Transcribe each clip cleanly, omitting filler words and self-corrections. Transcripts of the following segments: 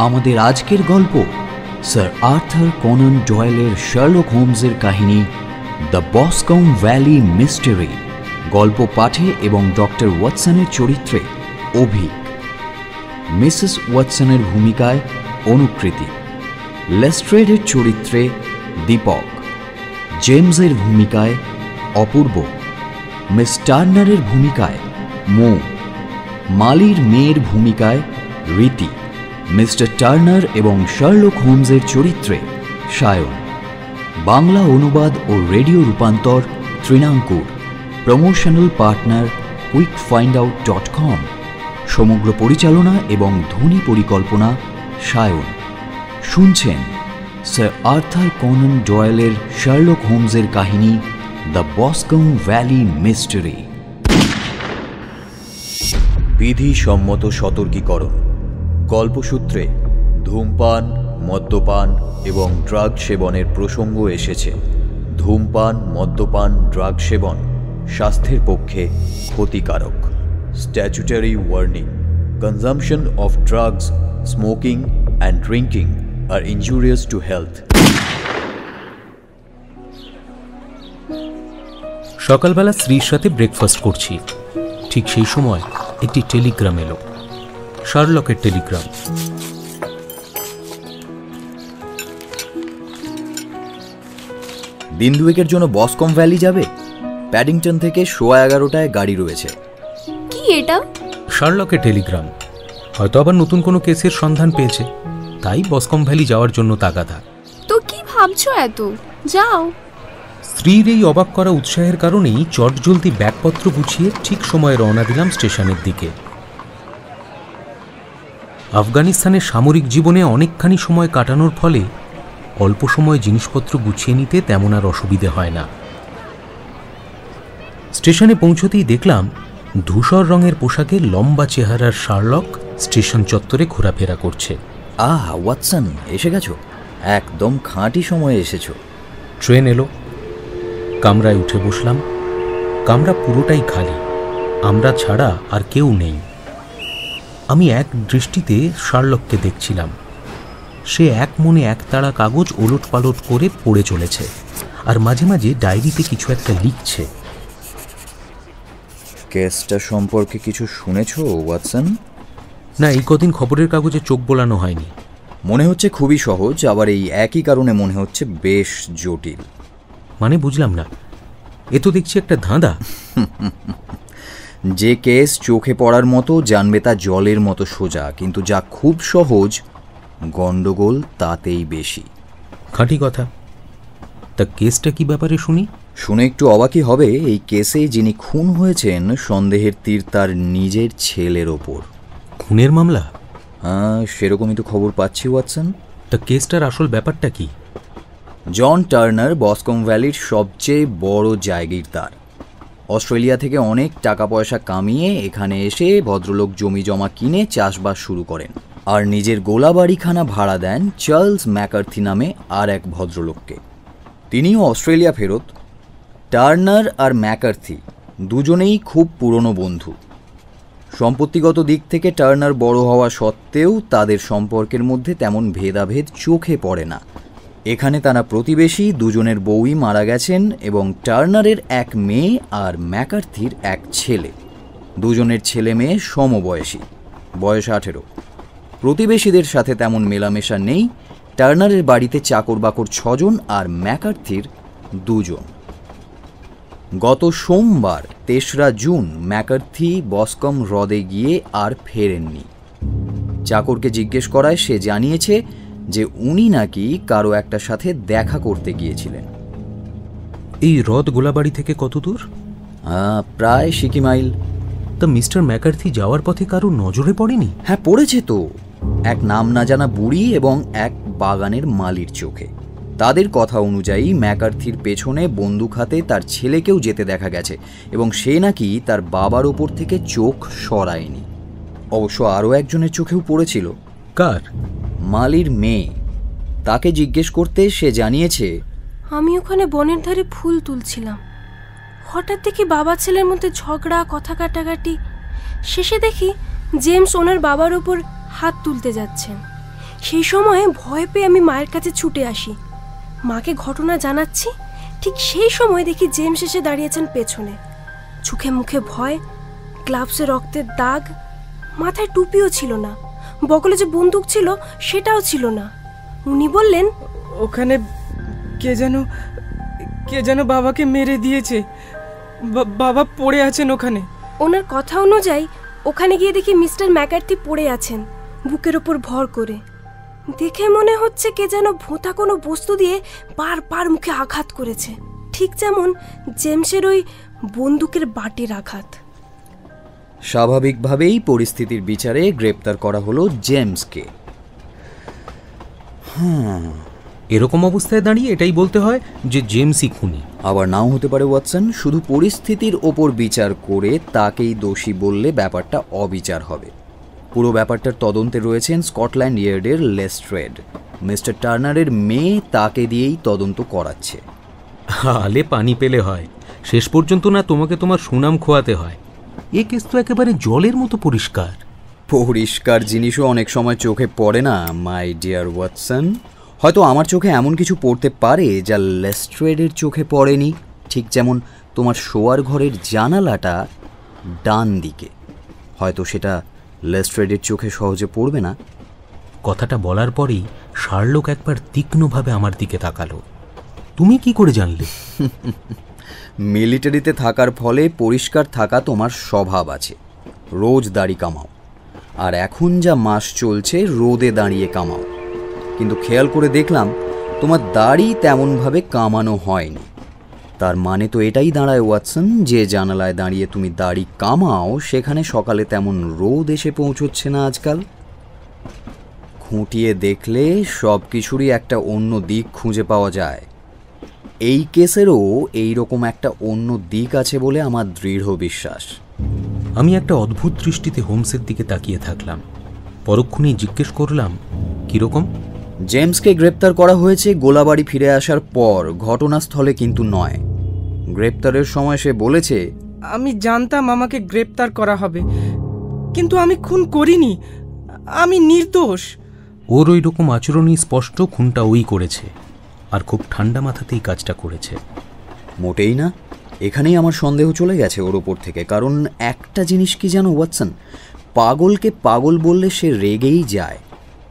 আমাদের আজকের গল্প স্যার আর্থার কোনান ডয়েলের শার্লক হোমসের কাহিনী দ্য বসকম ভ্যালি মিস্টেরি। গল্প পাঠে এবং ডক্টর ওয়াটসনের চরিত্রে অভিক, মিসেস ওয়াটসনের ভূমিকায় অনুকৃতি, লেস্ট্রেডের চরিত্রে দীপক, জেমসের ভূমিকায় অপূর্ব, মিস টার্নারের ভূমিকায় মৌ, মালির মেয়ের ভূমিকায় রীতি, মিস্টার টার্নার এবং শার্লক হোমসের চরিত্রে সায়ন। বাংলা অনুবাদ ও রেডিও রূপান্তর তৃণাঙ্কুর। Promotional partner quickfindout.com। সমগ্র পরিচালনা এবং ধ্বনি পরিকল্পনা সায়ন। শুনছেন স্যার আর্থার কোনান ডয়েলের শার্লক হোমসের কাহিনী দ্য বসকম ভ্যালি মিস্টেরি। বিধিসম্মত সতর্কীকরণ। গল্পসূত্রে ধূমপান, মদ্যপান এবং ড্রাগ সেবনের প্রসঙ্গ এসেছে। ধূমপান, মদ্যপান, ড্রাগ সেবন স্বাস্থ্যের পক্ষে ক্ষতিকারক। Statutory warning: consumption of drugs, smoking and drinking are injurious to health. সকালবেলা স্ত্রীর সাথে ব্রেকফাস্ট করছি, ঠিক সেই সময় একটি টেলিগ্রাম এলো। শার্লকের টেলিগ্রাম। দিন দুয়েকের জন্য বসকম ভ্যালি যাবে। প্যাডিংটন থেকে 11:15টায় গাড়ি রয়েছে। কি এটা? শার্লকের টেলিগ্রাম। হয়তো আবার নতুন কোনো কেসের সন্ধান পেয়েছে, তাই বসকম ভ্যালি যাওয়ার জন্য তাগাদা। তো কি ভাবছো এত? যাও। স্ত্রীর এই অবাক করা উৎসাহের কারণেই চটজলদি ব্যাগপত্র গুছিয়ে ঠিক সময়ে রওনা দিলাম স্টেশনের দিকে। আফগানিস্তানের সামরিক জীবনে অনেকখানি সময় কাটানোর ফলে অল্প সময়ে জিনিসপত্র গুছিয়ে নিতে তেমন আর অসুবিধে হয় না। স্টেশনে পৌঁছতেই দেখলাম ধূসর রঙের পোশাকে লম্বা চেহারার শার্লক স্টেশন চত্বরে ঘোরাফেরা করছে। ওয়াটসন, এসে গেছো? একদম খাঁটি সময়ে এসেছো। ট্রেন এলো, কামরায় উঠে বসলাম। কামরা পুরোটাই খালি, আমরা ছাড়া আর কেউ নেই। আমি এক দৃষ্টিতে শার্লককে দেখছিলাম। সে এক মনে একতাড়া কাগজ ওলট পালট করে পড়ে চলেছে, আর মাঝে মাঝে ডায়েরিতে কিছু একটা লিখছে। কেসটা সম্পর্কে কিছু শুনেছো ওয়াটসন? না, এই কদিন খবরের কাগজে চোখ বোলানো হয়নি। মনে হচ্ছে খুবই সহজ, আবার এই একই কারণে মনে হচ্ছে বেশ জটিল। মানে বুঝলাম না, এ তো দেখছি একটা ধাঁধা। যে কেস চোখে পড়ার মতো জানবে তা জলের মতো সোজা, কিন্তু যা খুব সহজ গন্ডগোল তাতেই বেশি। খাঁটি কথা। তা কেসটা কি ব্যাপারে শুনি? শুনে একটু অবাকই হবে। এই কেসে যিনি খুন হয়েছেন, সন্দেহের তীর তার নিজের ছেলের ওপর। খুনের মামলা? হ্যাঁ, সেরকমই তো খবর পাচ্ছি ওয়াটসন। তা কেসটার আসল ব্যাপারটা কি? জন টার্নার বসকম ভ্যালির সবচেয়ে বড় জায়গিরদার। অস্ট্রেলিয়া থেকে অনেক টাকা পয়সা কামিয়ে এখানে এসে ভদ্রলোক জমি জমা কিনে চাষবাস শুরু করেন, আর নিজের গোলাবাড়িখানা ভাড়া দেন চার্লস ম্যাকার্থি নামে আর এক ভদ্রলোককে। তিনিও অস্ট্রেলিয়া ফেরত। টার্নার আর ম্যাকার্থি দুজনেই খুব পুরনো বন্ধু। সম্পত্তিগত দিক থেকে টার্নার বড় হওয়া সত্ত্বেও তাদের সম্পর্কের মধ্যে তেমন ভেদাভেদ চোখে পড়ে না। এখানে তারা প্রতিবেশী, দুজনের বউই মারা গেছেন এবং টার্নারের এক মেয়ে আর ম্যাকার্থির এক ছেলে। দুজনের ছেলে মেয়ে সমবয়সী, বয়স 18। প্রতিবেশীদের সাথে তেমন মেলামেশা নেই। টার্নারের বাড়িতে চাকর বাকর 6 জন আর ম্যাকার্থির 2 জন। গত সোমবার 3রা জুন ম্যাকার্থি বসকম হ্রদে গিয়ে আর ফেরেননি। চাকরকে জিজ্ঞেস করায় সে জানিয়েছে যে উনি নাকি কারো একটা সাথে দেখা করতে গিয়েছিলেন। এই হ্রদ গোলাবাড়ি থেকে কত দূর? প্রায় 60 মাইল। তা মিস্টার ম্যাকার্থি যাওয়ার পথে কারো নজরে পড়েনি? হ্যাঁ, পড়েছে তো। এক নাম না জানা বুড়ি এবং এক বাগানের মালির চোখে। তাদের কথা অনুযায়ী ম্যাকার্থির পেছনে বন্দুক হাতে তার ছেলেকেও যেতে দেখা গেছে, এবং সে নাকি তার বাবার ওপর থেকে চোখ সরায়নি। অবশ্য আরও একজনের চোখেও পড়েছিল। কার? মালির মেয়ে। তাকে জিজ্ঞেস করতে সে জানিয়েছে, আমি ওখানে বনের ধারে ফুল তুলছিলাম, হঠাৎ দেখি বাবা ছেলের মধ্যে ঝগড়া, কথা কাটাকাটি। শেষে দেখি জেমস ওনার বাবার উপর হাত তুলতে যাচ্ছেন। সেই সময়ে ভয় পেয়ে আমি মায়ের কাছে ছুটে আসি, মাকে ঘটনা জানাচ্ছি। ঠিক সেই সময় দেখি জেমস এসে দাঁড়িয়েছেন পেছনে, চোখে মুখে ভয়, গ্লাভসে রক্তের দাগ, মাথায় টুপিও ছিল না, বগলে যে বন্দুক ছিল সেটাও ছিল না। উনি বললেন, ওখানে কে যেন বাবাকে মেরে দিয়েছে, বাবা পড়ে আছেন ওখানে। ওনার কথা অনুযায়ী ওখানে গিয়ে দেখি মিস্টার ম্যাকার্থি পড়ে আছেন, বুকের ওপর ভর করে। দেখে মনে হচ্ছে কে যেন ভোঁতা কোনো বস্তু দিয়ে বারবার মুখে আঘাত করেছে, ঠিক যেমন জেমসের ওই বন্দুকের বাটের আঘাত। স্বাভাবিকভাবেই পরিস্থিতির বিচারে গ্রেপ্তার করা হলো জেমসকে। এরকম অবস্থায় দাঁড়িয়ে এটাই বলতে হয় যে জেমসই খুনি। আবার নাও হতে পারে ওয়াটসন। শুধু পরিস্থিতির ওপর বিচার করে তাকেই দোষী বললে ব্যাপারটা অবিচার হবে। পুরো ব্যাপারটার তদন্তে রয়েছেন স্কটল্যান্ড ইয়ার্ডের লেস্ট্রেড। মিস্টার টার্নারের মেয়ে তাকে দিয়েই তদন্ত করাচ্ছে। হালে পানি পেলে হয়, শেষ পর্যন্ত না তোমাকে তোমার সুনাম খোয়াতে হয়। এ কেস তো একেবারে জলের মতো পরিষ্কার। পরিষ্কার জিনিসও অনেক সময় চোখে পড়ে না মাই ডিয়ার ওয়াটসন। হয়তো আমার চোখে এমন কিছু পড়তে পারে যা লেস্ট্রেডের চোখে পড়েনি, ঠিক যেমন তোমার শোয়ার ঘরের জানালাটা ডান দিকে, হয়তো সেটা লেস্ট্রেডের চোখে সহজে পড়বে না। কথাটা বলার পরেই শার্লক একবার তীক্ষ্ণভাবে আমার দিকে তাকালো। তুমি কি করে জানলে? মিলিটারিতে থাকার ফলে পরিষ্কার থাকা তোমার স্বভাব আছে। রোজ দাড়ি কামাও, আর এখন যা মাস চলছে রোদে দাঁড়িয়ে কামাও। কিন্তু খেয়াল করে দেখলাম তোমার দাড়ি তেমনভাবে কামানো হয়নি। তার মানে তো এটাই দাঁড়ায় ওয়াটসন, যে জানালায় দাঁড়িয়ে তুমি দাড়ি কামাও সেখানে সকালে তেমন রোদ এসে পৌঁছচ্ছে না আজকাল। খুঁটিয়ে দেখলে সব কিছুরই একটা অন্য দিক খুঁজে পাওয়া যায়। এই কেসেরও এইরকম একটা অন্য দিক আছে বলে আমার দৃঢ় বিশ্বাস। আমি একটা অদ্ভুত দৃষ্টিতে হোমসের দিকে তাকিয়ে থাকলাম। পরক্ষণেই জিজ্ঞেস করলাম, কিরকম? জেমসকে গ্রেপ্তার করা হয়েছে গোলাবাড়ি ফিরে আসার পর, ঘটনাস্থলে কিন্তু নয়। গ্রেপ্তারের সময় সে বলেছে, আমি জানতাম আমাকে গ্রেপ্তার করা হবে, কিন্তু আমি খুন করিনি, আমি নির্দোষ। ওর ওই রকম আচরণই স্পষ্ট খুনটা ওই করেছে, আর খুব ঠান্ডা মাথাতেই কাজটা করেছে। মোটেই না, এখানেই আমার সন্দেহ চলে গেছে ওর ওপর থেকে। কারণ একটা জিনিস কি জানো ওয়াটসন, পাগলকে পাগল বললে সে রেগেই যায়,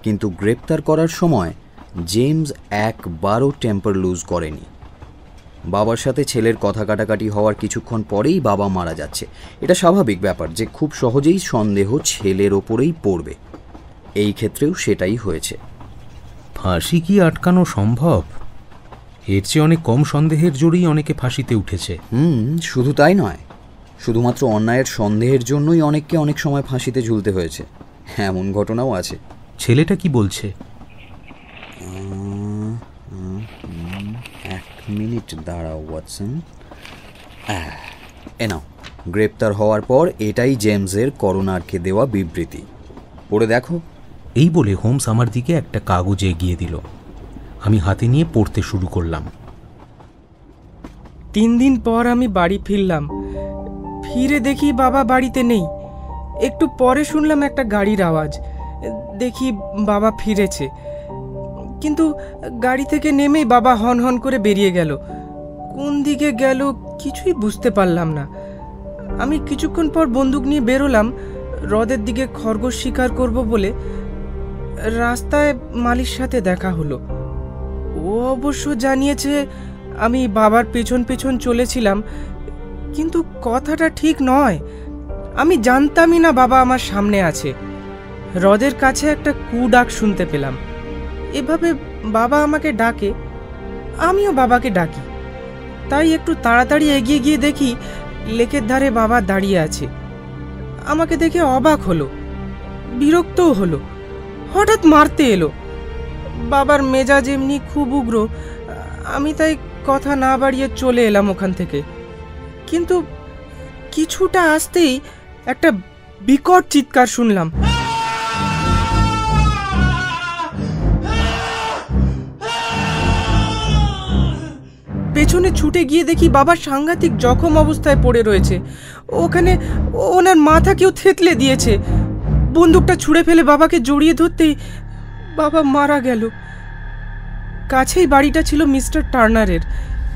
কিন্তু গ্রেপ্তার করার সময় জেমস একবারও টেম্পার লুজ করেনি। বাবার সাথে ছেলের কথা কাটাকাটি হওয়ার কিছুক্ষণ পরেই বাবা মারা যাচ্ছে। এটা স্বাভাবিক ব্যাপার যে খুব সহজেই সন্দেহ ছেলের ওপরেই পড়বে। এই ক্ষেত্রেও সেটাই হয়েছে। ফাঁসি কি আটকানো সম্ভব? এর চেয়ে অনেক কম সন্দেহের জোরেই অনেকে ফাঁসিতে উঠেছে। শুধু তাই নয়, শুধুমাত্র অন্যায়ের সন্দেহের জন্যই অনেককে অনেক সময় ফাঁসিতে ঝুলতে হয়েছে, এমন ঘটনাও আছে। ছেলেটা কি বলছে? এক মিনিট দাঁড়াও ওয়াটসন। নাও, গ্রেপ্তার হওয়ার পর এটাই জেমসের করোনারকে দেওয়া বিবৃতি, পড়ে দেখো। এই বলে হোমস আমার দিকে একটা কাগজ এগিয়ে দিল। আমি হাতে নিয়ে পড়তে শুরু করলাম। 3 দিন পর আমি বাড়ি ফিরলাম। ফিরে দেখি বাবা বাড়িতে নেই। একটু পরে শুনলাম একটা গাড়ির আওয়াজ, দেখি বাবা ফিরেছে। কিন্তু গাড়ি থেকে নেমেই বাবা হন হন করে বেরিয়ে গেল। কোন দিকে গেল কিছুই বুঝতে পারলাম না। আমি কিছুক্ষণ পর বন্দুক নিয়ে বেরোলাম হ্রদের দিকে খরগোশ শিকার করব বলে। রাস্তায় মালির সাথে দেখা হলো। ও অবশ্য জানিয়েছে আমি বাবার পেছন পেছন চলেছিলাম, কিন্তু কথাটা ঠিক নয়। আমি জানতামই না বাবা আমার সামনে আছে। হ্রদের কাছে একটা কু ডাক শুনতে পেলাম। এভাবে বাবা আমাকে ডাকে, আমিও বাবাকে ডাকি। তাই একটু তাড়াতাড়ি এগিয়ে গিয়ে দেখি লেকের ধারে বাবা দাঁড়িয়ে আছে। আমাকে দেখে অবাক হলো, বিরক্তও হলো। হঠাৎ মারতে এলো। বাবার মেজাজ এমনি খুব উগ্র। আমি তাই কথা না বাড়িয়ে চলে এলাম ওখান থেকে। কিন্তু কিছুটা আসতেই একটা বিকট চিৎকার শুনলাম। পেছনে ছুটে গিয়ে দেখি বাবা সাংঘাতিক জখম অবস্থায় পড়ে রয়েছে। ওখানে ওনার মাথা কেউ থেতলে দিয়েছে। বন্দুকটা ছুঁড়ে ফেলে বাবাকে জড়িয়ে ধরতেই বাবা মারা গেল। কাছেই বাড়িটা ছিল মিস্টার টার্নারের।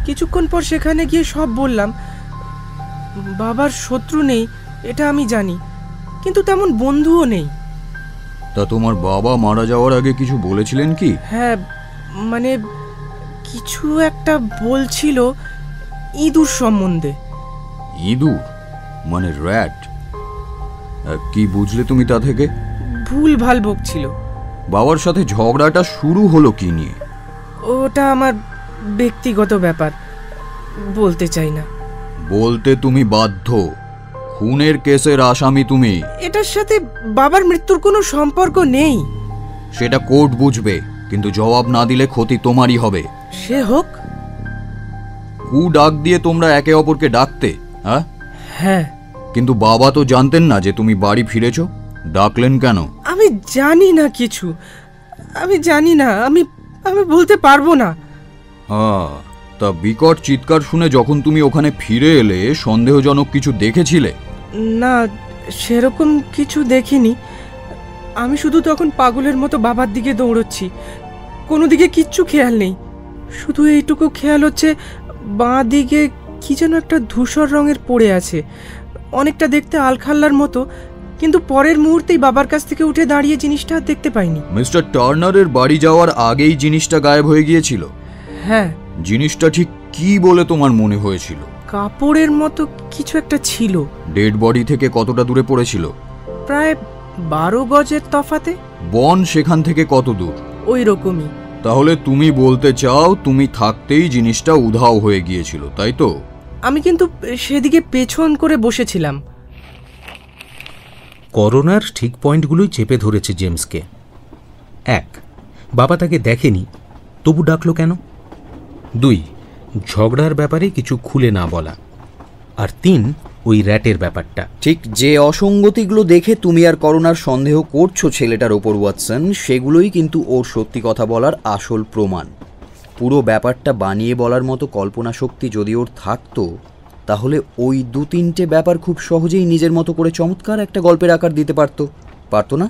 কিছুক্ষণ পর সেখানে গিয়ে সব বললাম। বাবার শত্রু নেই এটা আমি জানি, কিন্তু তেমন বন্ধুও নেই। তা তোমার বাবা মারা যাওয়ার আগে কিছু বলেছিলেন কি? হ্যাঁ, মানে কিছু একটা বলছিল ইঁদুর সম্বন্ধে। ইঁদুর মানে র্যাট? কি বুঝলে তুমি তা থেকে? ভুল ভাল বকছিল। বাবার সাথে ঝগড়াটা শুরু হলো কি নিয়ে? ওটা আমার ব্যক্তিগত ব্যাপার, বলতে চাই না। বলতে তুমি বাধ্য। খুনের কেসের আসামি তুমি। এটার সাথে বাবার মৃত্যুর কোনো সম্পর্ক নেই। সেটা কোর্ট বুঝবে, কিন্তু জবাব না দিলে ক্ষতি তোমারই হবে। সে হোক। কু ডাক দিয়ে তোমরা একে অপরকে ডাকতে? হ্যাঁ। কিন্তু বাবা তো জানতেন না যে তুমি বাড়ি ফিরেছো। ডাকলেন কেন? আমি জানি না কিছু। আমি জানি না, আমি বলতে পারবো না। তা বিকট চিৎকার শুনে যখন তুমি ওখানে ফিরে এলে সন্দেহজনক কিছু দেখেছিলে? না, সেরকম কিছু দেখিনি। আমি শুধু তখন পাগলের মতো বাবার দিকে দৌড়চ্ছি। কোনো দিকে কিচ্ছু খেয়াল নেই। শুধু এইটুকু খেয়াল হচ্ছে বাঁ দিকে কি যেন একটা ধূসর রঙের পড়ে আছে, অনেকটা দেখতে আলখাল্লার মতো। কিন্তু পরের মুহূর্তেই বাবার কাছ থেকে উঠে দাঁড়িয়ে জিনিসটা আর দেখতে পাইনি। মিস্টার টার্নারের বাড়ি যাওয়ার আগেই জিনিসটা গায়েব হয়ে গিয়েছিল? হ্যাঁ। জিনিসটা ঠিক কি বলে তোমার মনে হয়েছিল? কাপড়ের মতো কিছু একটা ছিল। ডেড বডি থেকে কতটা দূরে পড়েছিল? প্রায় 12 গজের তফাতে। বন সেখান থেকে কত দূর? ওই রকমই। তাহলে তুমি বলতে চাও তুমি থাকতেই জিনিসটা উধাও হয়ে গিয়েছিল, তাই তো? আমি কিন্তু সেদিকে পেছন করে বসেছিলাম। করোনার ঠিক পয়েন্টগুলোই চেপে ধরেছে জেমসকে। 1, বাবা তাকে দেখেনি, তবু ডাকলো কেন? 2, ঝগড়ার ব্যাপারে কিছু খুলে না বলা। আর 3, ওই র্যাটের ব্যাপারটা। ঠিক যে অসঙ্গতিগুলো দেখে তুমি আর করোনার সন্দেহ করছো ছেলেটার ওপর ওয়াটসন, সেগুলোই কিন্তু ওর সত্যি কথা বলার আসল প্রমাণ। পুরো ব্যাপারটা বানিয়ে বলার মতো কল্পনা শক্তি যদি ওর থাকতো, তাহলে ওই 2-3টে ব্যাপার খুব সহজেই নিজের মতো করে চমৎকার একটা গল্পের আকার দিতে পারতো না?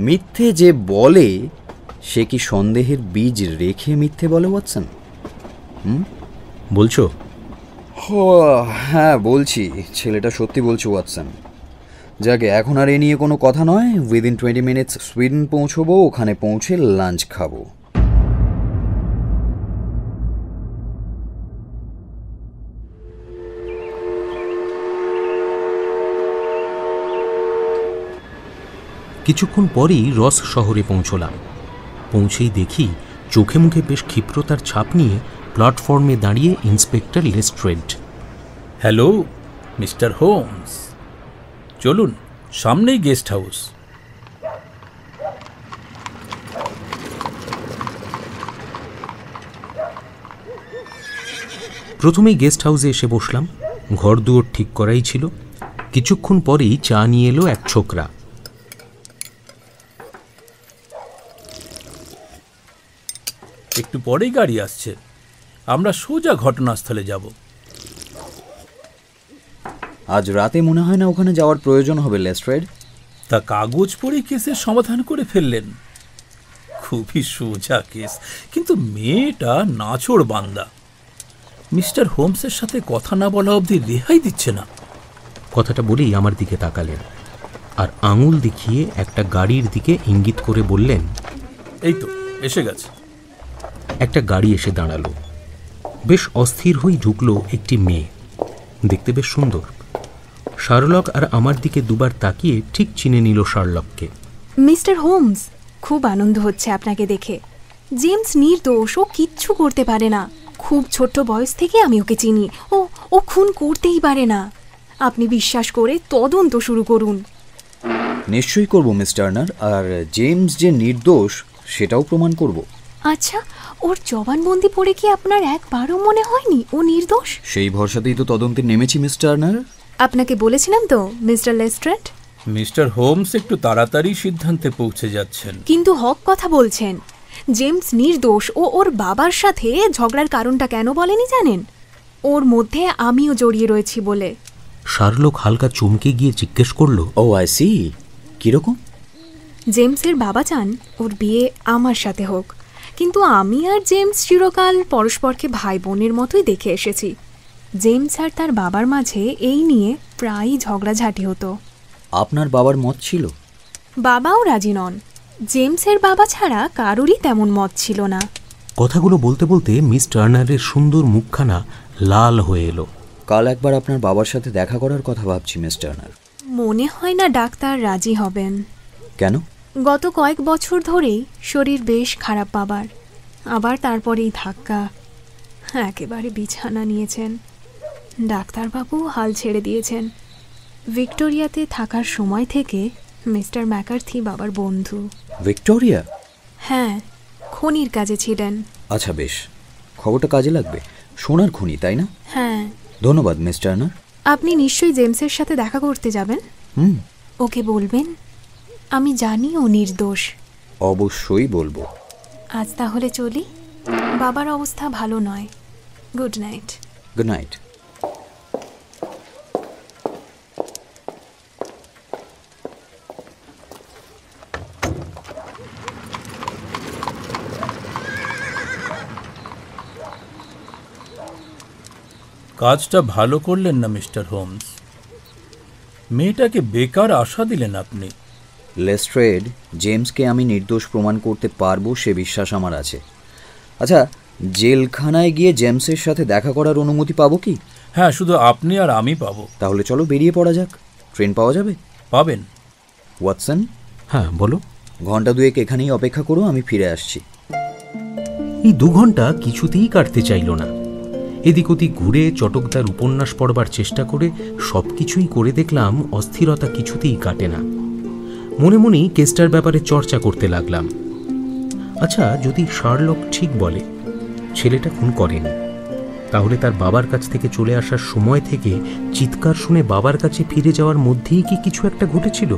মিথ্যে যে বলে সে কি সন্দেহের বীজ রেখে মিথ্যে বলে ওয়াটসন? বলছো? হ্যাঁ বলছি, ছেলেটা সত্যি বলছে ওয়াটসন। যাকে এখন আর এ নিয়ে কোনো কথা নয়। উইদিন 20 মিনিটস সুইডেন পৌঁছবো, ওখানে পৌঁছে লাঞ্চ খাবো। কিছুক্ষণ পরেই রস শহরে পৌঁছলাম। পৌঁছেই দেখি চোখে মুখে বেশ ক্ষিপ্রতার ছাপ নিয়ে প্ল্যাটফর্মে দাঁড়িয়ে inspector Lestrade. Hello mister Holmes, চলুন, সামনেই গেস্ট হাউস। প্রথমেই গেস্ট হাউসে এসে বসলাম। ঘর দুয়ার ঠিক করাই ছিল। কিছুক্ষণ পরেই চা নিয়ে এলো এক ছোকরা। একটু পরেই গাড়ি আসছে, আমরা সোজা ঘটনাস্থলে যাব। আজ রাতে মনে হয় না ওখানে যাওয়ার প্রয়োজন হবে লেস্ট্রেড। তা কাগজ পড়ে কেসের সমাধান করে ফেললেন। খুবই সোজা কেস, কিন্তু মেয়েটা নাছোড় বান্দা। মিস্টার হোমসের সাথে কথা না বলা অবধি রেহাই দিচ্ছে না। কথাটা বলেই আমার দিকে তাকালেন আর আঙুল দেখিয়ে একটা গাড়ির দিকে ইঙ্গিত করে বললেন, এই তো এসে গেছে। একটা গাড়ি এসে দাঁড়ালো। বেশ অস্থির হয়ে ঢুকলো একটি মেয়ে, দেখতে বেশ সুন্দর। শার্লক আর আমার দিকে দুবার তাকিয়ে ঠিক চিনে নিল শার্লককে। মিস্টার হোমস, খুব আনন্দ হচ্ছে আপনাকে দেখে। জেমস নির্দোষ, ও কিচ্ছু করতে পারে না। খুব ছোট্ট বয়স থেকে আমি ওকে চিনি। ও খুন করতেই পারে না। আপনি বিশ্বাস করে তদন্ত শুরু করুন। নিশ্চয়ই করব মিস টার্নার, আর জেমস যে নির্দোষ সেটাও প্রমাণ করব। আচ্ছা, ওর জবানবন্দি পড়ে কি আপনার একবারও মনে হয়নি ও নির্দোষ? সেই ভরসাতেই তো তদন্তে নেমেছি মিস টার্নার। আপনাকে বলেছিলাম তো মিস্টার লেস্ট্রেড। মিস্টার হোমস একটু তাড়াতাড়ি সিদ্ধান্তে পৌঁছে যাচ্ছেন। কিন্তু হক কথা বলছেন। জেমস নির্দোষ। ওর বাবার সাথে ঝগড়ার কারণটা কেন বলেনি জানেন? ওর মধ্যে আমিও জড়িয়ে রয়েছি বলে। শার্লক হালকা চমকে গিয়ে জিজ্ঞেস করলো, ও আই সি, কিরকম? জেমসের বাবা চান ওর বিয়ে আমার সাথে হোক, কিন্তু আমি আর জেমস চিরকাল পরস্পরকে ভাই বোনের মতোই দেখে এসেছি। জেমস আর তার বাবার মাঝে এই নিয়ে প্রায়ই ঝগড়াঝাটি হতো। আপনার বাবার মত ছিল? বাবাও রাজি নন। জেমসের বাবা ছাড়া কারোরই তেমন মত ছিল না। কথাগুলো বলতে বলতে মিস টার্নারের সুন্দর মুখখানা লাল হয়ে এলো। কাল একবার আপনার বাবার সাথে দেখা করার কথা ভাবছি মিস টার্নার। মনে হয় না ডাক্তার রাজি হবেন। কেন? গত কয়েক বছর ধরেই শরীর বেশ খারাপ বাবার, আবার তারপরেই ধাক্কা, একেবারে বিছানা নিয়েছেন। ডাক্তারবাবু হাল ছেড়ে দিয়েছেন। ভিক্টোরিয়াতে থাকার সময় থেকে মিস্টার ম্যাকার্থি বাবার বন্ধু। ভিক্টোরিয়া? হ্যাঁ, খনির কাজে ছিলেন। আচ্ছা বেশ, খবরটা কাজে লাগবে। সোনার খনি, তাই না? হ্যাঁ। ধন্যবাদ মিস টার্নার। আপনি নিশ্চয়ই জেমসের সাথে দেখা করতে যাবেন। ওকে বলবেন আমি জানি ও নির্দোষ। অবশ্যই বলবো। আজ তাহলে চলি, বাবার অবস্থা ভালো নয়। Good night. Good night. কাজটা ভালো করলেন না মিস্টার হোমস। মেয়েটাকে বেকার আশা দিলেন আপনি। লেস্ট্রেড, জেমসকে আমি নির্দোষ প্রমাণ করতে পারবো সে বিশ্বাস আমার আছে। আচ্ছা, জেলখানায় গিয়ে জেমসের সাথে দেখা করার অনুমতি পাবো কি? হ্যাঁ, শুধু আপনি আর আমি পাবো। তাহলে চলো বেরিয়ে পড়া যাক। ট্রেন পাওয়া যাবে? পাবেন। ওয়াটসন? হ্যাঁ বলো। ঘন্টা দুয়েক এখানেই অপেক্ষা করো, আমি ফিরে আসছি। এই 2 ঘন্টা কিছুতেই কাটতে চাইল না। এদিক ওদিক ঘুরে চটকদার উপন্যাস পড়বার চেষ্টা করে সব কিছুই করে দেখলাম অস্থিরতা কিছুতেই কাটে না। মনে মনেই কেসটার ব্যাপারে চর্চা করতে লাগলাম। আচ্ছা, যদি শার্লক ঠিক বলে ছেলেটা খুন করেনি, তাহলে তার বাবার কাছ থেকে চলে আসার সময় থেকে চিৎকার শুনে বাবার কাছে ফিরে যাওয়ার মধ্যেই কি কিছু একটা ঘটেছিল?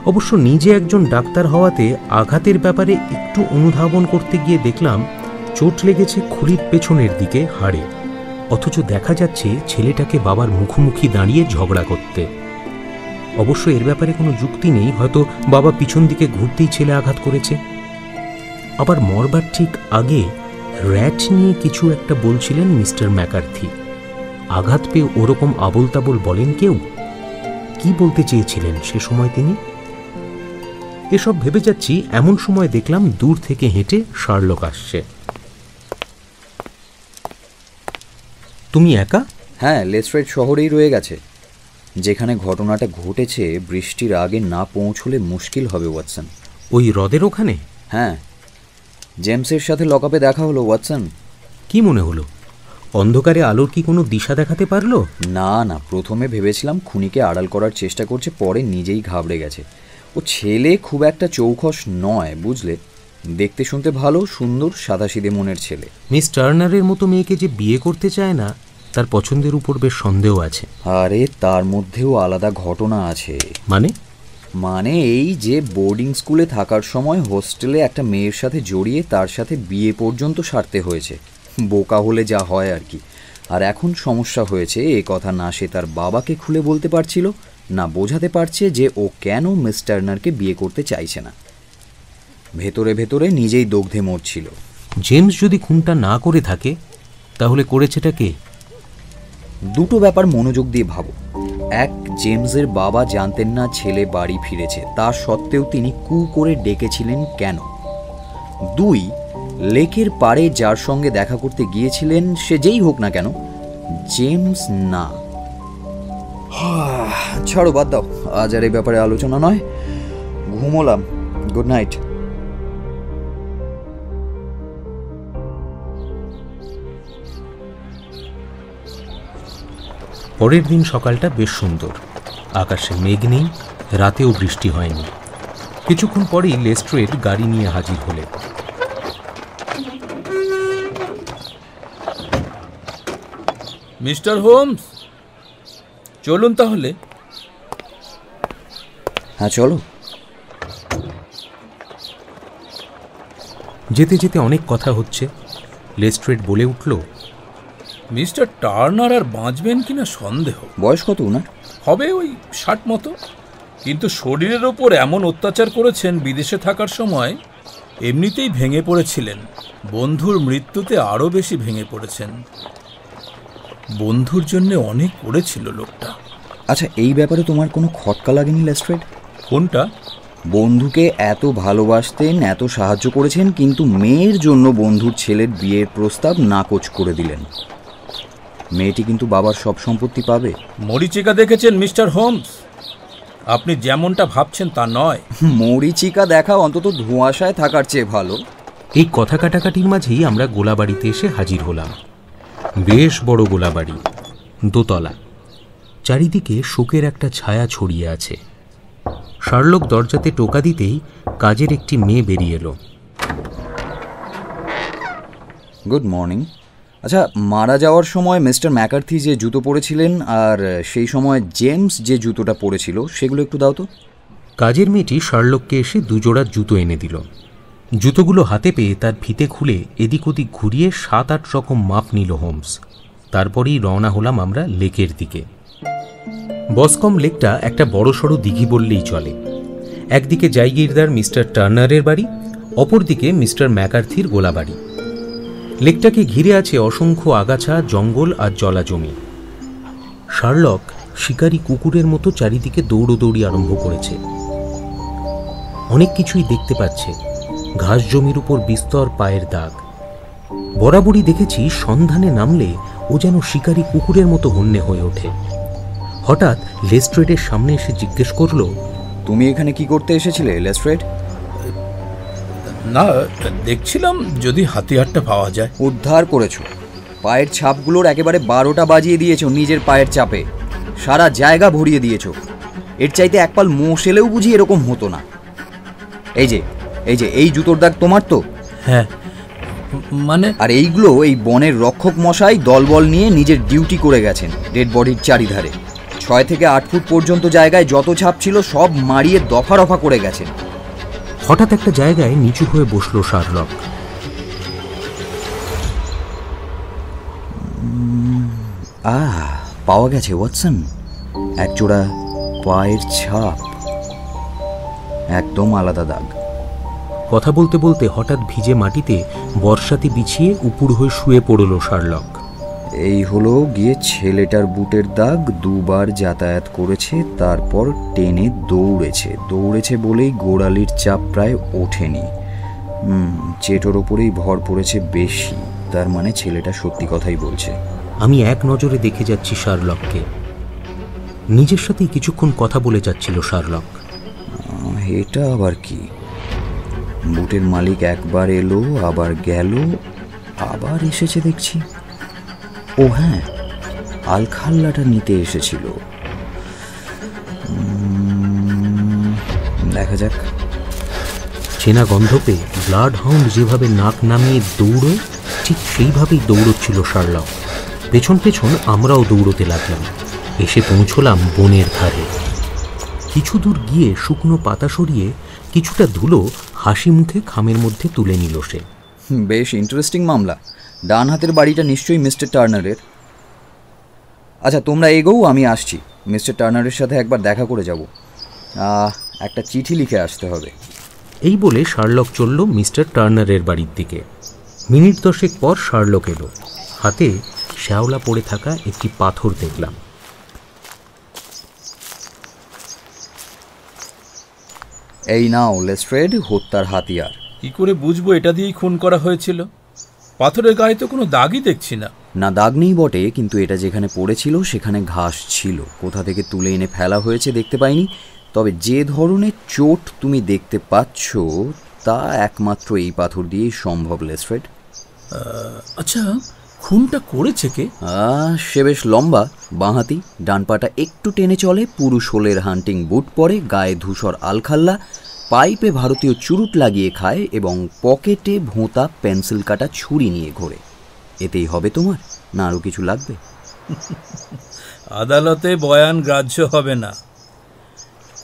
অবশ্য নিজে একজন ডাক্তার হওয়াতে আঘাতের ব্যাপারে একটু অনুধাবন করতে গিয়ে দেখলাম চোট লেগেছে খুলির পেছনের দিকে হাড়ে, অথচ দেখা যাচ্ছে ছেলেটাকে বাবার মুখোমুখি দাঁড়িয়ে ঝগড়া করতে। অবশ্য এর ব্যাপারে কোনো যুক্তি নেই, হয়তো বাবা পিছন দিকে ঘুরতেই ছেলে আঘাত করেছে। আবার মরবার ঠিক আগে র্যাট নিয়ে কিছু একটা বলছিলেন মিস্টার ম্যাকার্থি। আঘাত পেয়ে ওরকম আবোল তাবোল বলেন কেউ? কি বলতে চেয়েছিলেন সে সময় তিনি? এসব ভেবে যাচ্ছি, এমন সময় দেখলাম দূর থেকে হেঁটে শার্লক আসছে। তুমি একা? হ্যাঁ, লেস্ট্রেড শহরেই রয়ে গেছে। যেখানে ঘটনাটা ঘটেছে বৃষ্টির আগে না পৌঁছলে মুশকিল হবে ওয়াটসন। ওই হ্রদের ওখানে? হ্যাঁ, জেমসের সাথে লকআপে দেখা হলো ওয়াটসন। কি মনে হলো? অন্ধকারে আলোর কি কোনো দিশা দেখাতে পারলো? না না, প্রথমে ভেবেছিলাম খুনিকে আড়াল করার চেষ্টা করছে, পরে নিজেই ঘাবড়ে গেছে। ও ছেলে খুব একটা চৌখস নয়, বুঝলে। দেখতে শুনতে ভালো, সুন্দর, সাদাসিধে মনের ছেলে। মিস টার্নারের মতো মেয়েকে যে বিয়ে করতে চায় না, তার পছন্দের উপর বেশ সন্দেহ আছে। আরে তার মধ্যেও আলাদা ঘটনা আছে। মানে এই যে বোর্ডিং স্কুলে থাকার সময় হোস্টেলে একটা মেয়ের সাথে জড়িয়ে তার সাথে বিয়ে পর্যন্ত সারতে হয়েছে। বোকা হলে যা হয় আর কি। আর এখন সমস্যা হয়েছে, এ কথা না সে তার বাবাকে খুলে বলতে পারছিল, না বোঝাতে পারছে যে ও কেন মিস টার্নারকে বিয়ে করতে চাইছে না। ভেতরে ভেতরে নিজেই দগ্ধে মরছিল। জেমস যদি খুনটা না করে থাকে, তাহলে করেছেটা কে? দুটো ব্যাপার মনোযোগ দিয়ে ভাবো। এক, জেমসের বাবা জানতেন না ছেলে বাড়ি ফিরেছে, তা সত্ত্বেও তিনি কু করে ডেকেছিলেন কেন? 2, লেকের পাড়ে যার সঙ্গে দেখা করতে গিয়েছিলেন, সে যেই হোক না কেন, জেমস না। ছাড়ো, বাদ দাও, আজ আর এই ব্যাপারে আলোচনা নয়। ঘুমোলাম। Good night. পরের দিন সকালটা বেশ সুন্দর। আকাশে মেঘ নেই, রাতেও বৃষ্টি হয়নি। কিছুক্ষণ পরেই লেস্ট্রেড গাড়ি নিয়ে হাজির হলেন। মিস্টার হোমস, চলুন তাহলে। হ্যাঁ চলো। যেতে যেতে অনেক কথা হচ্ছে। লেস্ট্রেড বলে উঠল, মিস্টার টার্নার আর বাঁচবেন কিনা সন্দেহ। বয়স কত না? হবে ওই 60 মতো। কিন্তু শরীরের ওপর এমন অত্যাচার করেছেন বিদেশে থাকার সময়, এমনিতেই ভেঙে পড়েছিলেন। বন্ধুর মৃত্যুতে আরও বেশি ভেঙে পড়েছেন। বন্ধুর জন্য অনেক করেছিল লোকটা। আচ্ছা, এই ব্যাপারে তোমার কোনো খটকা লাগেনি লেস্ট্রেড? কোনটা? বন্ধুকে এত ভালোবাসতেন, এত সাহায্য করেছেন, কিন্তু মেয়ের জন্য বন্ধুর ছেলের বিয়ের প্রস্তাব নাকচ করে দিলেন। মেয়েটি কিন্তু বাবার সব সম্পত্তি পাবে। মরিচিকা দেখেছেন মিস্টার হোমস? আপনি যেমনটা ভাবছেন তা নয়। মরিচিকা দেখা অন্তত ধোঁয়াশায় থাকার চেয়ে ভালো। এই কথা কাটাকাটির মাঝেই আমরা গোলাবাড়িতে এসে হাজির হলাম। বেশ বড় গোলাবাড়ি, দোতলা। চারিদিকে শোকের একটা ছায়া ছড়িয়ে আছে। শার্লক দরজাতে টোকা দিতেই কাজের একটি মেয়ে বেরিয়ে এলো। Good morning. আচ্ছা, মারা যাওয়ার সময় মিস্টার ম্যাকার্থি যে জুতো পরেছিলেন আর সেই সময় জেমস যে জুতোটা পরেছিল, সেগুলো একটু দাও তো। কাজের মেয়েটি শার্লককে এসে দুজোড়া জুতো এনে দিল। জুতোগুলো হাতে পেয়ে তার ফিতে খুলে এদিক ওদিক ঘুরিয়ে 7-8 রকম মাপ নিল হোমস। তারপরেই রওনা হলাম আমরা লেকের দিকে। বসকম লেকটা একটা বড়সড় দিঘি বললেই চলে। একদিকে জায়গিরদার মিস্টার টার্নারের বাড়ি, অপরদিকে মিস্টার ম্যাকার্থির গোলাবাড়ি। লেকটাকে ঘিরে আছে অসংখ্য আগাছা, জঙ্গল আর জলাজমি। শার্লক শিকারী কুকুরের মতো চারিদিকে দৌড়োদৌড়ি আরম্ভ করেছে। অনেক কিছুই দেখতে পাচ্ছে। ঘাস জমির উপর বিস্তর পায়ের দাগ। বরাবরই দেখেছি সন্ধানে নামলে ও যেন শিকারী কুকুরের মতো হন্যে হয়ে ওঠে। হঠাৎ লেস্ট্রেডের সামনে এসে জিজ্ঞেস করলো, তুমি এখানে কি করতে এসেছিলে লেস্ট্রেড? না, দেখছিলাম যদি হাতিয়ারটা পাওয়া যায়। উদ্ধার করেছো। পায়ের ছাপগুলোর একেবারে 12টা বাজিয়ে দিয়েছো নিজের পায়ের চাপে। সারা জায়গা ভরিয়ে দিয়েছো। এর চাইতে একপাল মোশেলেও বুঝি এরকম হতো না। এই যে এই জুতোর দাগ তোমার তো? হ্যাঁ, মানে আর এইগুলো এই বনের রক্ষক মশাই দলবল নিয়ে নিজের ডিউটি করে গেছেন ডেড বডির চারিধারে। 6 থেকে 8 ফুট পর্যন্ত জায়গায় যত ছাপ ছিল সব মারিয়ে দফা রফা করে গেছেন। হঠাৎ একটা জায়গায় নিচু হয়ে বসলো শার্লক। পাওয়া গেছে ওয়াটসন, একজোড়া পায়ের ছাপ, একদম আলাদা দাগ। কথা বলতে বলতে হঠাৎ ভিজে মাটিতে বর্ষাতি বিছিয়ে উপুড় হয়ে শুয়ে পড়ল শার্লক। এই হলো গিয়ে ছেলেটার বুটের দাগ। 2 বার যাতায়াত করেছে, তারপর টেনে দৌড়েছে বলেই গোড়ালির চাপ প্রায় ওঠেনি। চেটোর ওপরেই ভর পড়েছে বেশি। তার মানে ছেলেটা সত্যি কথাই বলছে। আমি এক নজরে দেখে যাচ্ছি শার্লককে। নিজের সাথেই কিছুক্ষণ কথা বলে যাচ্ছিল শার্লক। এটা আবার কি? বুটের মালিক একবার এলো, আবার গেল, আবার এসেছে দেখছি। ও হ্যাঁ, আলখাল্লাটা নিতে এসেছিল। দেখা যাক। চেনা গন্ধ পেয়ে ব্লাড হাউন্ড যেভাবে নাক নামিয়ে দৌড়োয়, ঠিক সেইভাবেই দৌড়চ্ছিল শার্লক। পেছন পেছন আমরাও দৌড়তে লাগলাম। এসে পৌঁছলাম বনের ধারে। কিছু দূর গিয়ে শুকনো পাতা সরিয়ে কিছুটা ধুলো হাসি মুখে খামের মধ্যে তুলে নিল সে। বেশ ইন্টারেস্টিং মামলা। ডান হাতের বাড়িটা নিশ্চয়ই মিস্টার টার্নারের। আচ্ছা, তোমরা এগোও, আমি আসছি। মিস্টার টার্নারের সাথে একবার দেখা করে যাব। একটা চিঠি লিখে আসতে হবে। এই বলে শার্লক চলল মিস্টার টার্নারের বাড়ির দিকে। মিনিট 10 পর শার্লক এলো। হাতে শ্যাওলা পড়ে থাকা একটি পাথর দেখলাম। এই নাও লেস্ট্রেড, হত্যার হাতিয়ার। কি করে বুঝবো এটা দিয়েই খুন করা হয়েছিল? পাথরের গায়ে তো কোনো দাগই দেখছি না। না, দাগ নেই বটে, কিন্তু এটা যেখানে পড়েছিল সেখানে ঘাস ছিল। কোথা থেকে তুলে এনে ফেলা হয়েছে দেখতে পাইনি। তবে যে ধরনের চোট তুমি দেখতে পাচ্ছ তা একমাত্র এই পাথর দিয়েই সম্ভব লেস্ট্রেড। আচ্ছা, খুনটা করেছে কে? সে বেশ লম্বা, বাঁহাতি, ডান পাটা একটু টেনে চলে, পুরুষ হোলের হান্টিং বুট পরে, গায়ে ধূসর আলখাল্লা, পাইপে ভারতীয় চুরুট লাগিয়ে খায় এবং পকেটে ভোঁতা পেন্সিল কাটা ছুরি নিয়ে ঘোরে। এতেই হবে তোমার, না আরও কিছু লাগবে? আদালতে বয়ান গ্রাহ্য হবে না।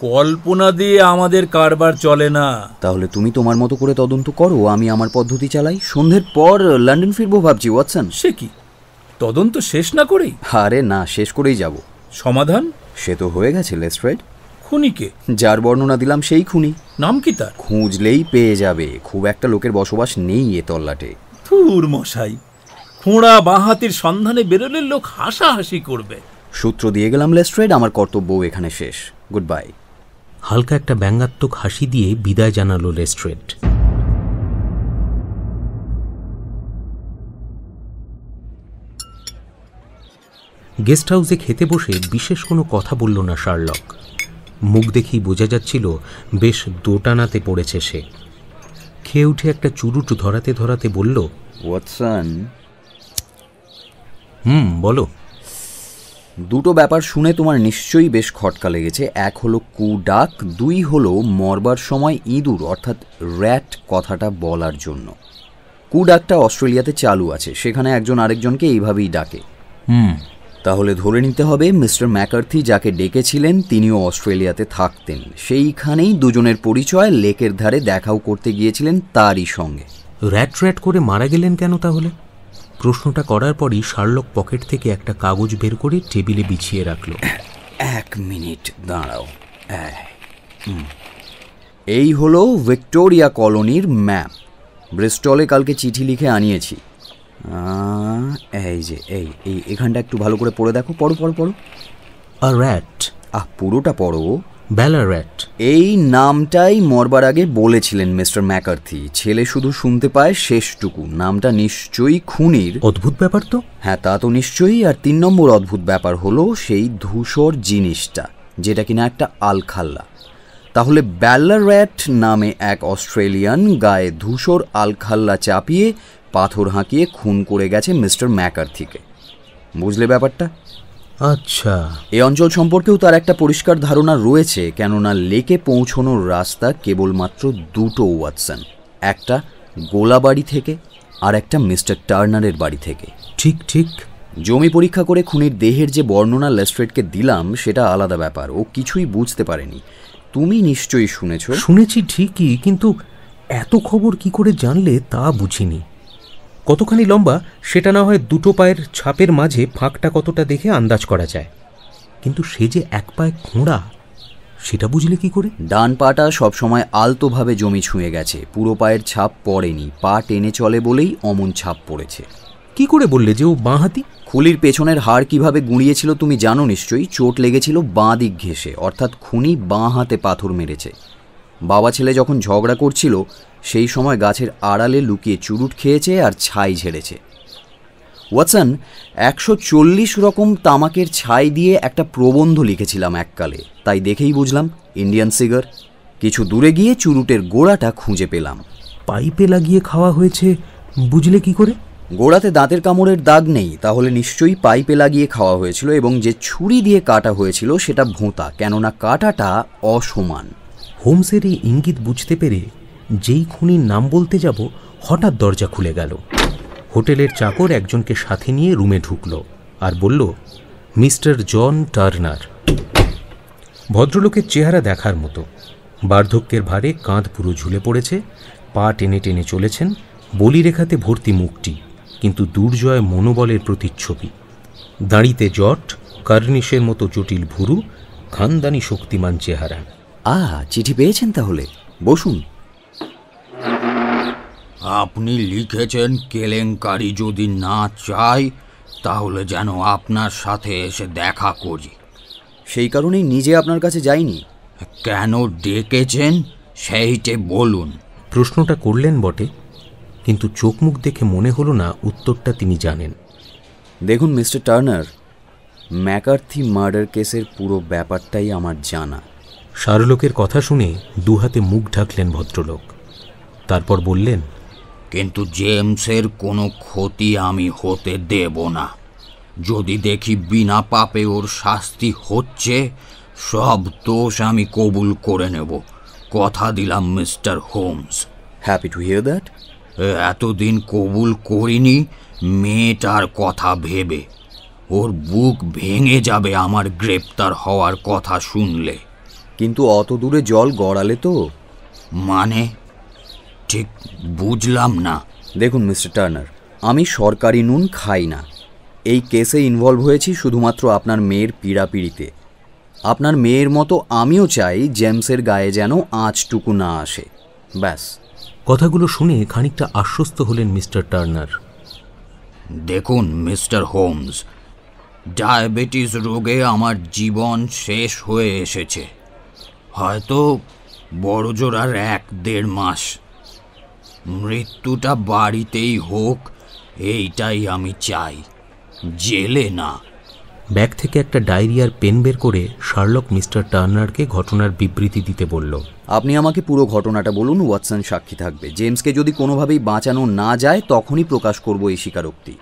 কল্পনা দিয়ে আমাদের কারবার চলে না। তাহলে তুমি তোমার মতো করে তদন্ত করো, আমি আমার পদ্ধতি চালাই। সন্ধ্যের পর লন্ডন ফিরবো ভাবছি ওয়াটসন। সে কি, তদন্ত শেষ না করেই? আরে না, শেষ করেই যাব। সমাধান? সে তো হয়ে গেছে লেস্ট্রেড। খুনিকে? যার বর্ণনা দিলাম সেই খুনি। নাম কি তার? খুঁজলেই পেয়ে যাবে, খুব একটা লোকের বসবাস নেই এ তল্লাটে। ধুর মশাই, খোঁড়া বাঁহাতির সন্ধানে বেরোলে লোক হাসাহাসি করবে। সূত্র দিয়ে গেলাম লেস্ট্রেড, আমার কর্তব্য এখানে শেষ। Good bye. হালকা একটা ব্যঙ্গাত্মক হাসি দিয়ে বিদায় জানালো লেস্ট্রেড। গেস্ট হাউসে খেতে বসে বিশেষ কোনো কথা বলল না শার্লক। মুখ দেখেই বোঝা যাচ্ছিল বেশ দোটানাতে পড়েছে সে। খেয়ে উঠে একটা চুরুট ধরাতে ধরাতে বলল, ওয়াটসন, বলো। দুটো ব্যাপার শুনে তোমার নিশ্চয়ই বেশ খটকা লেগেছে। এক হলো কুডাক, দুই হলো মরবার সময় ইঁদুর অর্থাৎ র্যাট কথাটা বলার জন্য। কুডাকটা অস্ট্রেলিয়াতে চালু আছে, সেখানে একজন আরেকজনকে এইভাবেই ডাকে। তাহলে ধরে নিতে হবে মিস্টার ম্যাকার্থি যাকে ডেকেছিলেন তিনিও অস্ট্রেলিয়াতে থাকতেন। সেইখানেই দুজনের পরিচয়, লেকের ধারে দেখাও করতে গিয়েছিলেন তারই সঙ্গে। র্যাট র্যাট করে মারা গেলেন কেন তাহলে? প্রশ্নটা করার পরই শার্লক পকেট থেকে একটা কাগজ বের করে টেবিলে বিছিয়ে রাখল। 1 মিনিট দাঁড়াও। এই হলো ভিক্টোরিয়া কলোনির ম্যাপ। ব্রিস্টলে কালকে চিঠি লিখে আনিয়েছি। এই যে এই এখানটা একটু ভালো করে পড়ে দেখো। পড়ো পড়ো পড়ো। আ র্যাট। পুরোটা পড়ো। বেলা র্যাট। এই নামটাই মরবার আগে বলেছিলেন মিস্টার ম্যাকার্থি। ছেলে শুধু শুনতে পায় শেষটুকু। নামটা নিশ্চয়ই খুনির। অদ্ভুত ব্যাপার তো। হ্যাঁ, তা তো নিশ্চয়ই। আর 3 নম্বর অদ্ভুত ব্যাপার হলো সেই ধূসর জিনিসটা, যেটা কিনা একটা আলখাল্লা। তাহলে ব্যালার্যাট নামে এক অস্ট্রেলিয়ান গায়ে ধূসর আলখাল্লা চাপিয়ে পাথর হাঁকিয়ে খুন করে গেছে মিস্টার ম্যাকার্থিকে। বুঝলে ব্যাপারটা? আচ্ছা। এই অঞ্চল সম্পর্কেও তার একটা পরিষ্কার ধারণা রয়েছে, কেননা লেকে পৌঁছনোর রাস্তা কেবলমাত্র দুটো, ওয়াটসন। একটা গোলাবাড়ি থেকে আর একটা মিস্টার টার্নারের বাড়ি থেকে। ঠিক ঠিক। জমি পরীক্ষা করে খুনির দেহের যে বর্ণনা লেস্ট্রেডকে দিলাম সেটা আলাদা ব্যাপার। ও কিছুই বুঝতে পারেনি। তুমি নিশ্চয়ই শুনেছ। শুনেছি ঠিকই, কিন্তু এত খবর কি করে জানলে তা বুঝিনি। কতখানি লম্বা সেটা না হয় দুটো পায়ের ছাপের মাঝে ফাঁকটা কতটা দেখে আন্দাজ করা যায়, কিন্তু সে যে এক পায়ে খোঁড়া সেটা বুঝলে কি করে? ডান পাটা সবসময় আলতোভাবে জমি ছুঁয়ে গেছে, পুরো পায়ের ছাপ পড়েনি। পা টেনে চলে বলেই অমন ছাপ পড়েছে। কি করে বললে যে ও বাঁহাতি? খুলির পেছনের হাড় কিভাবে গুঁড়িয়েছিল তুমি জানো নিশ্চয়ই। চোট লেগেছিল বাঁ দিক ঘেঁষে, অর্থাৎ খুনি বাঁ হাতে পাথর মেরেছে। বাবা ছেলে যখন ঝগড়া করছিল সেই সময় গাছের আড়ালে লুকিয়ে চুরুট খেয়েছে আর ছাই ঝেড়েছে। ওয়াটসন, 140 রকম তামাকের ছাই দিয়ে একটা প্রবন্ধ লিখেছিলাম এককালে, তাই দেখেই বুঝলাম ইন্ডিয়ান সিগার। কিছু দূরে গিয়ে চুরুটের গোড়াটা খুঁজে পেলাম। পাইপে লাগিয়ে খাওয়া হয়েছে বুঝলে কি করে? গোড়াতে দাঁতের কামড়ের দাগ নেই, তাহলে নিশ্চয়ই পাইপে লাগিয়ে খাওয়া হয়েছিল। এবং যে ছুরি দিয়ে কাটা হয়েছিল সেটা ভোঁতা, কেননা কাটাটা অসমান। হোমসের এই ইঙ্গিত বুঝতে পেরে যেই খুনির নাম বলতে যাব হঠাৎ দরজা খুলে গেল। হোটেলের চাকর একজনকে সাথে নিয়ে রুমে ঢুকল আর বলল, মিস্টার জন টার্নার। ভদ্রলোকের চেহারা দেখার মতো। বার্ধক্যের ভারে কাঁধ পুরো ঝুলে পড়েছে, পা টেনে টেনে চলেছেন, বলিরেখাতে ভর্তি মুখটি, কিন্তু দুর্জয় মনোবলের প্রতিচ্ছবি। দাঁড়িতে জট, কার্নিশের মতো জটিল ভুরু, খানদানি শক্তিমান চেহারা। চিঠি পেয়েছেন তাহলে? বসুন। আপনি লিখেছেন কেলেঙ্কারি যদি না চাই তাহলে যেন আপনার সাথে এসে দেখা করি। সেই কারণেই নিজে আপনার কাছে যাইনি। কেন ডেকেছেন সেইটে বলুন। প্রশ্নটা করলেন বটে, কিন্তু চোখ মুখ দেখে মনে হলো না উত্তরটা তিনি জানেন। দেখুন মিস্টার টার্নার, ম্যাকার্থি মার্ডার কেসের পুরো ব্যাপারটাই আমার জানা। শার্লকের কথা শুনে দুহাতে মুখ ঢাকলেন ভদ্রলোক। তারপর বললেন, কিন্তু জেমসের কোনো ক্ষতি আমি হতে দেব না। যদি দেখি বিনা পাপে ওর শাস্তি হচ্ছে, সব দোষ আমি কবুল করে নেব। কথা দিলাম mister Holmes. Happy to hear that. এতদিন কবুল করিনি মেয়েটার কথা ভেবে। ওর বুক ভেঙে যাবে আমার গ্রেপ্তার হওয়ার কথা শুনলে। কিন্তু অত দূরে জল গড়ালে তো? মানে ঠিক বুঝলাম না। দেখুন মিস্টার টার্নার, আমি সরকারি নুন খাই না। এই কেসে ইনভলভ হয়েছি শুধুমাত্র আপনার মেয়ের পীড়াপিড়িতে। আপনার মেয়ের মতো আমিও চাই জেমসের গায়ে যেন আঁচটুকু না আসে, ব্যাস। কথাগুলো শুনে খানিকটা আশ্বস্ত হলেন মিস্টার টার্নার। দেখুন মিস্টার হোমস, ডায়াবেটিস রোগে আমার জীবন শেষ হয়ে এসেছে, হয়তো বড়জোর আর 1-1.5 মাস। মৃত্যুটা বাড়িতেই হোক, এইটাই আমি চাই, জেলে না। ব্যাগ থেকে একটা ডায়েরি আর পেন বের করে শার্লক মিস্টার টার্নারকে ঘটনার বিবৃতি দিতে বলল। আপনি আমাকে পুরো ঘটনাটা বলুন, ওয়াটসন সাক্ষী থাকবে। জেমসকে যদি কোনোভাবেই বাঁচানো না যায় তখনই প্রকাশ করব এই স্বীকারোক্তি।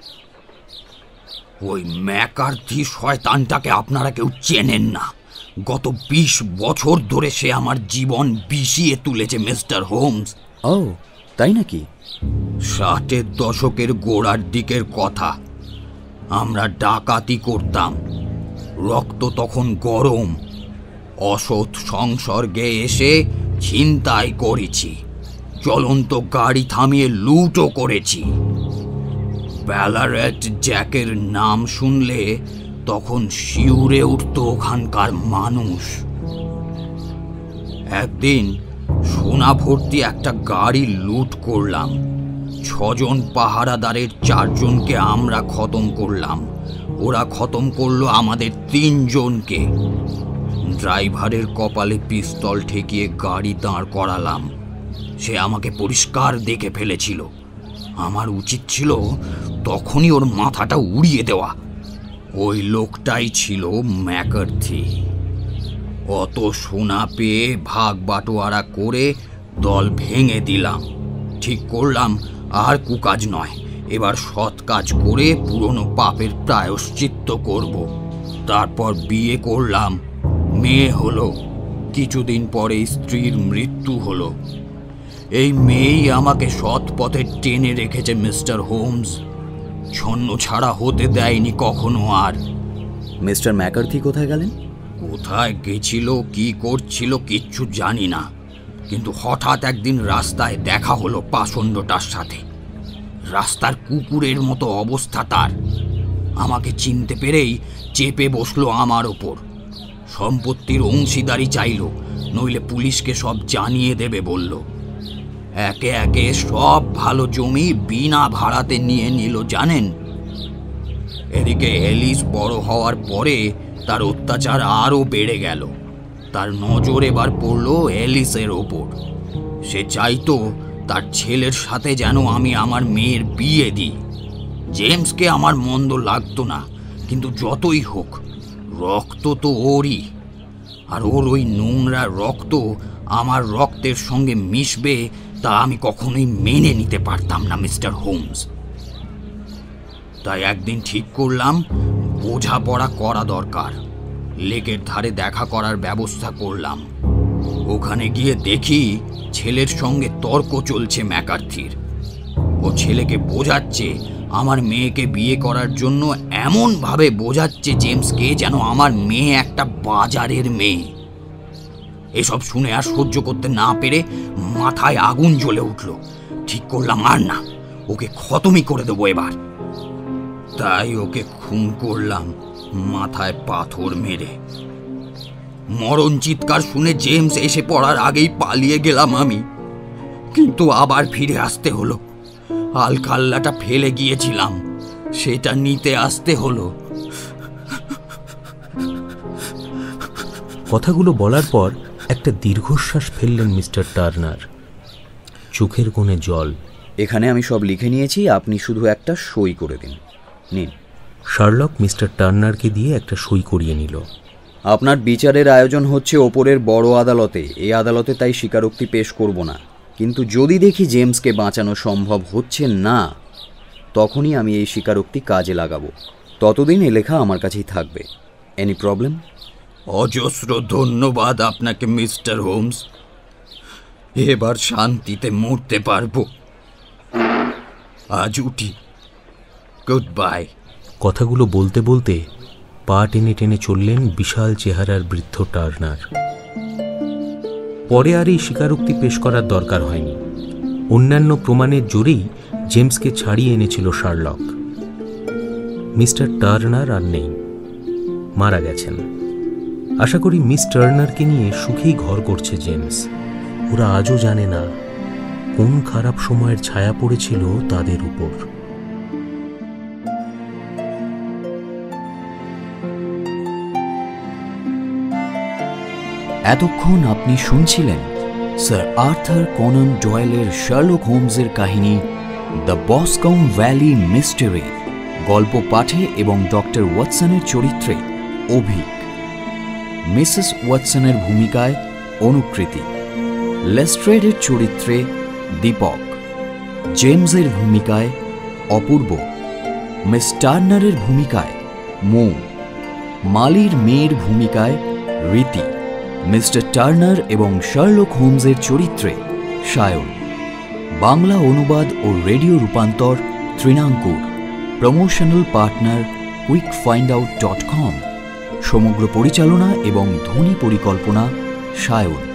ওই ম্যাকার্থি শয়তানটাকে আপনারা কেউ চেনেন না। গত 20 বছর ধরে সে আমার জীবন বিষিয়ে তুলেছে মিস্টার হোমস। ও তাই নাকি? 60-এর দশকের গোড়ার দিকের কথা। আমরা ডাকাতি করতাম, রক্ত তখন গরম। অসৎ সংসর্গে এসে ছিনতাই করেছি, চলন্ত গাড়ি থামিয়ে লুটও করেছি। ব্যালারেট জ্যাকের নাম শুনলে তখন শিউরে উঠত ওখানকার মানুষ। একদিন সোনা ভর্তি একটা গাড়ি লুট করলাম। 6 জন পাহারাদারের 4 জনকে আমরা খতম করলাম, ওরা খতম করলো আমাদের 3 জনকে। ড্রাইভারের কপালে পিস্তল ঠেকিয়ে গাড়ি দাঁড় করালাম। সে আমাকে পরিষ্কার দেখে ফেলেছিল। আমার উচিত ছিল তখনই ওর মাথাটা উড়িয়ে দেওয়া। ওই লোকটাই ছিল ম্যাকার্থি। অত সোনা পেয়ে ভাগ বাটোয়ারা করে দল ভেঙে দিলাম। ঠিক করলাম আর কুকাজ নয়, এবার সৎ কাজ করে পুরনো পাপের প্রায়শ্চিত্ত করব। তারপর বিয়ে করলাম, মেয়ে হলো। কিছুদিন পরে স্ত্রীর মৃত্যু হলো। এই মেয়েই আমাকে সৎ পথে টেনে রেখেছে মিস্টার হোমস, ছন্ন ছাড়া হতে দেয়নি কখনো। আর মিস্টার ম্যাকার্থি কোথায় গেলেন? কোথায় গেছিল, কি করছিল কিচ্ছু জানি না, কিন্তু হঠাৎ একদিন রাস্তায় দেখা হলো পাষণ্ডটার সাথে। রাস্তার কুকুরের মতো অবস্থা তার। আমাকে চিনতে পেরেই চেপে বসলো আমার ওপর। সম্পত্তির অংশীদারি চাইল, নইলে পুলিশকে সব জানিয়ে দেবে বলল। একে একে সব ভালো জমি বিনা ভাড়াতে নিয়ে নিল জানেন। এদিকে এলিস বড় হওয়ার পরে তার অত্যাচার আরও বেড়ে গেল। তার নজর এবার পড়ল এলিসের ওপর। সে চাইতো তার ছেলের সাথে যেন আমি আমার মেয়ের বিয়ে দিই। জেমসকে আমার মন্দ লাগতো না, কিন্তু যতই হোক রক্ত তো ওরই, আর ওর ওই নোংরা রক্ত আমার রক্তের সঙ্গে মিশবে তা আমি কখনোই মেনে নিতে পারতাম না মিস্টার হোমস। তাই একদিন ঠিক করলাম বোঝাপড়া করা দরকার। লেকের ধারে দেখা করার ব্যবস্থা করলাম। ওখানে গিয়ে দেখি ছেলের সঙ্গে তর্ক চলছে ম্যাকার্থির। ও ছেলেকে বোঝাচ্ছে আমার মেয়েকে বিয়ে করার জন্য, এমনভাবে বোঝাচ্ছে জেমসকে যেন আমার মেয়ে একটা বাজারের মেয়ে। এসব শুনে আর সহ্য করতে না পেরে মাথায় আগুন জ্বলে উঠল। ঠিক করলাম আর না, ওকে খতমই করে দেবো এবার। তাই ওকে খুন করলাম মাথায় পাথর মেরে। মরণ চিৎকার শুনে জেমস এসে পড়ার আগেই পালিয়ে গেলাম আমি, কিন্তু আবার ফিরে আসতে হলো। আলকাল্লাটা ফেলে গিয়েছিলাম, সেটা নিতে আসতে হলো। কথাগুলো বলার পর একটা দীর্ঘশ্বাস ফেললেন মিস্টার টার্নার। চোখের কোণে জল। এখানে আমি সব লিখে নিয়েছি, আপনি শুধু একটা সই করে দিন। নিন। শার্লক মিস্টার টার্নারকে দিয়ে একটা সই করিয়ে নিল। আপনার বিচারের আয়োজন হচ্ছে ওপরের বড় আদালতে। এই আদালতে তাই স্বীকারোক্তি পেশ করব না, কিন্তু যদি দেখি জেমসকে বাঁচানো সম্ভব হচ্ছে না, তখনই আমি এই স্বীকারোক্তি কাজে লাগাবো। ততদিন এ লেখা আমার কাছেই থাকবে। Any problem? অজস্র ধন্যবাদ আপনাকে মিস্টার হোমস। এবার শান্তিতে মরতে পারবো। আজ উঠি, গুড বাই। কথাগুলো বলতে বলতে পা টেনে টেনে চললেন বিশাল চেহারার বৃদ্ধ টার্নার। পরে আর এই স্বীকারোক্তি পেশ করার দরকার হয়নি। অন্যান্য প্রমাণের জোরেই জেমসকে ছাড়িয়ে এনেছিল শার্লক। মিস্টার টার্নার আর নেই, মারা গেছেন। আশা করি মিস টার্নারকে নিয়ে সুখেই ঘর করছে জেমস। ওরা আজও জানে না কোন খারাপ সময়ের ছায়া পড়েছিল তাদের উপর। এতক্ষণ আপনি শুনছিলেন স্যার আর্থার কনান ডয়েলের শার্লক হোমসের কাহিনী দ্য বসকম ভ্যালি মিস্টেরি। গল্প পাঠে এবং ডক্টর ওয়াটসনের চরিত্রে অভিক, মিসেস ওয়াটসনের ভূমিকায় অনুকৃতি, লেস্ট্রেডের চরিত্রে দীপক, জেমসের ভূমিকায় অপূর্ব, মিস টার্নারের ভূমিকায় মৌ, মালির মেয়ের ভূমিকায় রীতি, মিস্টার টার্নার এবং শার্লক হোমসের চরিত্রে সায়ন। বাংলা অনুবাদ ও রেডিও রূপান্তর তৃণাঙ্কুর। Promotional partner quickfindout.com। সমগ্র পরিচালনা এবং ধ্বনি পরিকল্পনা সায়ন।